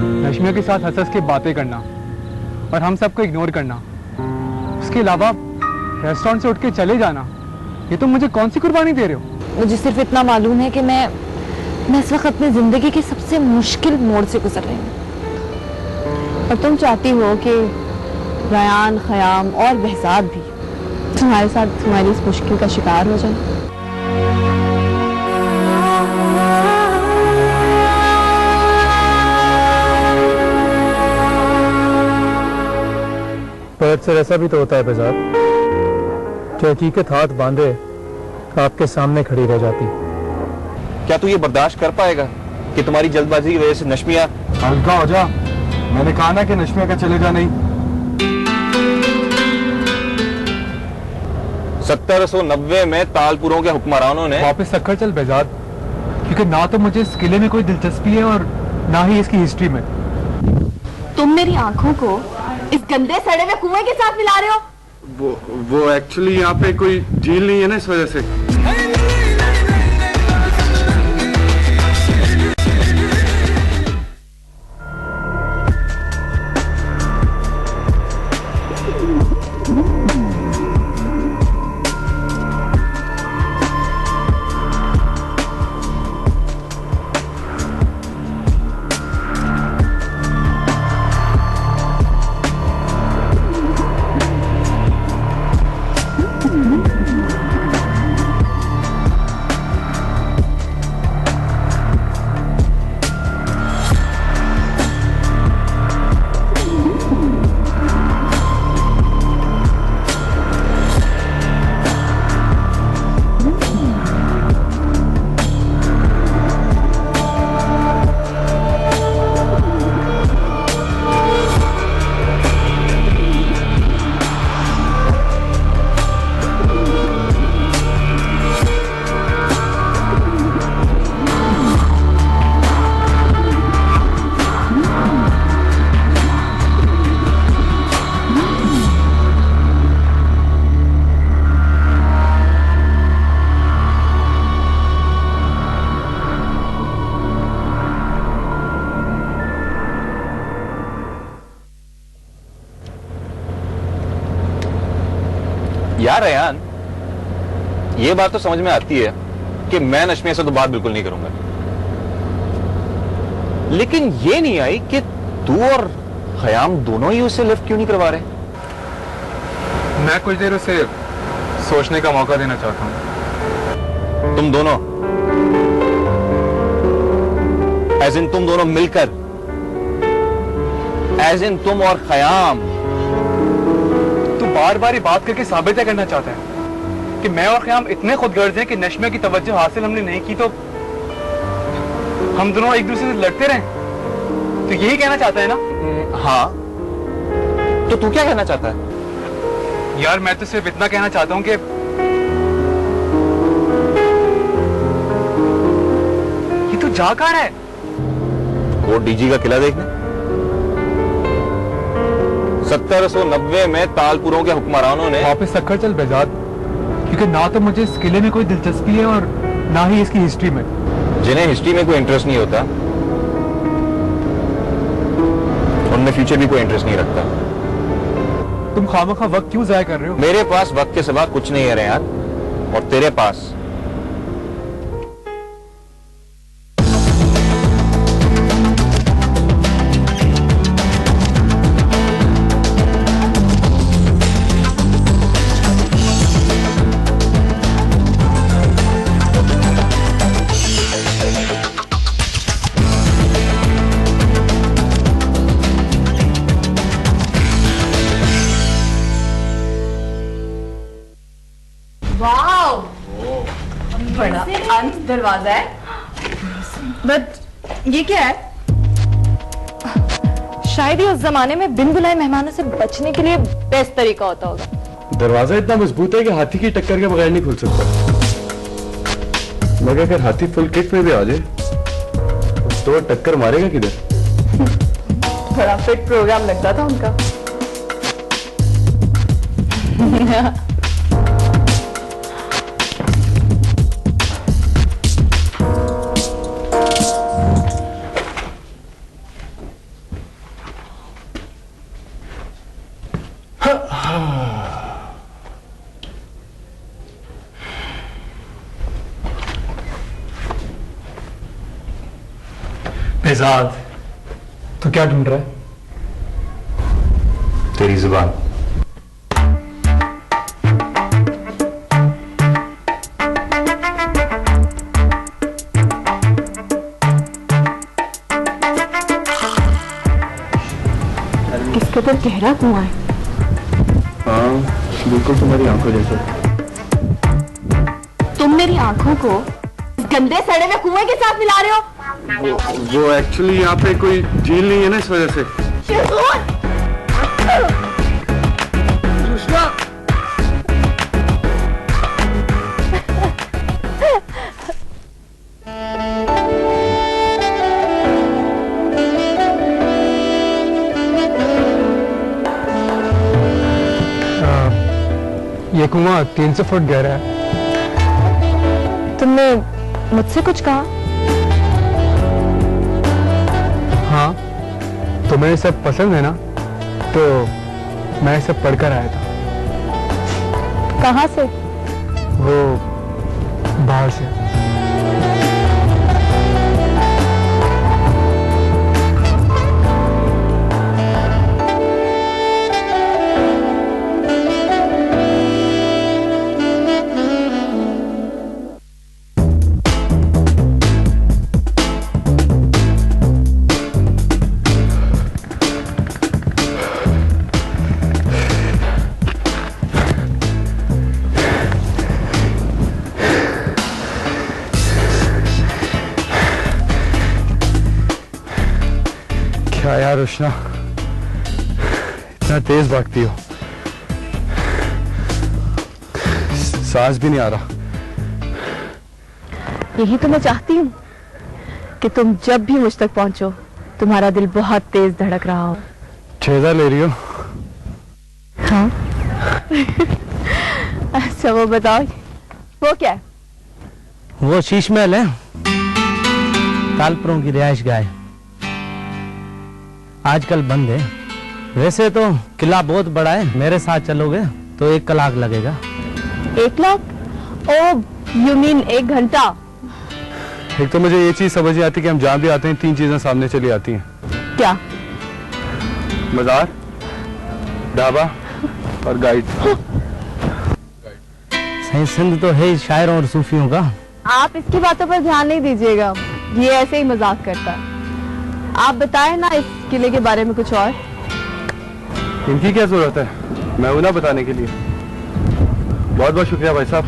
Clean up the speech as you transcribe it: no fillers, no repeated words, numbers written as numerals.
नश्मिया के साथ हंस हंस के बातें करना और हम सबको इग्नोर करना, उसके अलावा रेस्टोरेंट से उठ के चले जाना, ये तो मुझे कौन सी कुर्बानी दे रहे हो? मुझे सिर्फ इतना मालूम है कि मैं इस वक्त अपनी जिंदगी के सबसे मुश्किल मोड़ से गुजर रही हूँ, और तुम चाहती हो कि रयान, खयाम और बहजाद भी तुम्हारे साथ तुम्हारी इस मुश्किल का शिकार हो जाए। पर अक्सर ऐसा भी तो होता है बहजाद कि हकीकत हाथ बांधे आपके सामने खड़ी रह जाती। क्या तू ये बर्दाश्त कर पाएगा कि तुम्हारी जल्दबाजी की वजह से नश्मिया? हल्का हो जा, मैंने कहा ना कि नश्मिया का चले जा नहीं। 1790 में तालपुरों के हुक्मरानों ने वापस रखकर चल बहजाद, क्योंकि ना तो मुझे इस किले में कोई दिलचस्पी है और ना ही इसकी हिस्ट्री में। तुम मेरी आंखों को इस गंदे सड़े हुए कुएं के साथ मिला रहे हो। वो एक्चुअली यहाँ पे कोई झील नहीं है ना, इस वजह से। यार रेहान, ये बात तो समझ में आती है कि मैं नश्मिया से तो बात बिल्कुल नहीं करूंगा, लेकिन ये नहीं आई कि तू और खयाम दोनों ही उससे लिफ्ट क्यों नहीं करवा रहे? मैं कुछ देर उसे सोचने का मौका देना चाहता हूँ। तुम दोनों एज इन तुम दोनों मिलकर, एज इन तुम और खयाम? तू बार बार ये बात करके साबित करना चाहता है कि मैं और खयाम इतने खुदगर्ज हैं कि नश्मिया की तवज्जो हासिल हमने नहीं की तो हम दोनों एक दूसरे से लड़ते रहें? तो यही कहना चाहता है ना? हाँ, तो तू क्या कहना चाहता है? यार मैं तो सिर्फ इतना कहना चाहता हूं कि ये तू जा कहां है? कोट डीजी का किला देखने। 1790 में तालपुरों के हुक्मरानों ने वापस रखकर चल बहजाद, क्योंकि ना तो मुझे इस किले में कोई दिलचस्पी है और ना ही इसकी हिस्ट्री में। जिन्हें हिस्ट्री में कोई इंटरेस्ट नहीं होता उनमें फ्यूचर भी कोई इंटरेस्ट नहीं रखता। तुम खामखा वक्त क्यों जाया कर रहे हो? मेरे पास वक्त के सिवा कुछ नहीं है रेहान, और तेरे पास? बड़ा अंत दरवाजा है, बट ये क्या है? शायद ही उस जमाने में बिन बुलाए मेहमानों से बचने के लिए बेस्ट तरीका होता होगा। दरवाजा इतना मजबूत है कि हाथी की टक्कर के बगैर नहीं खुल सकता, मगर अगर हाथी फुल किट में भी आ जाए तो टक्कर मारेगा किधर? बड़ा फिट प्रोग्राम लगता था उनका। शहजाद, तो क्या ढूंढ रहा है? तेरी जुबान। किस कदर गहरा कुआं है। हाँ, बिल्कुल तुम्हारी आंखों जैसा। तुम मेरी आंखों को गंदे सड़े हुए कुएं के साथ मिला रहे हो। वो एक्चुअली यहाँ पे कोई झील नहीं है ना, इस वजह से। कृष्णा, ये कुआं 300 फुट गहरा है। तुमने मुझसे कुछ कहा? हाँ, तुम्हें ये सब पसंद है ना, तो मैं ये सब पढ़कर आया था। कहाँ से? वो बाहर से। क्या यार रोशना, इतना तेज भागती हो, सांस भी नहीं आ रहा। यही तो मैं चाहती हूँ कि तुम जब भी मुझ तक पहुंचो तुम्हारा दिल बहुत तेज धड़क रहा हो। छेदा ले रही हो? हाँ। अच्छा वो बताओ, वो क्या है? वो शीश महल है, तालपुरों की रिहाइश गाह है। आजकल बंद है। वैसे तो किला बहुत बड़ा है, मेरे साथ चलोगे तो 1 कलाक लगेगा। 1 लाख? ओ यू मीन 1 घंटा? एक तो मुझे ये चीज समझ नहीं आती कि हम जहाँ भी आते हैं 3 चीजें सामने चली आती हैं। क्या? मज़ार, ढाबा और गाइड। सही सिंध तो है ही शायरों और सूफियों का। आप इसकी बातों पर ध्यान नहीं दीजिएगा, ये ऐसे ही मजाक करता है। आप बताएं ना इस किले के बारे में कुछ और। इनकी क्या जरूरत है, मैं हूं ना बताने के लिए। बहुत बहुत शुक्रिया भाई साहब।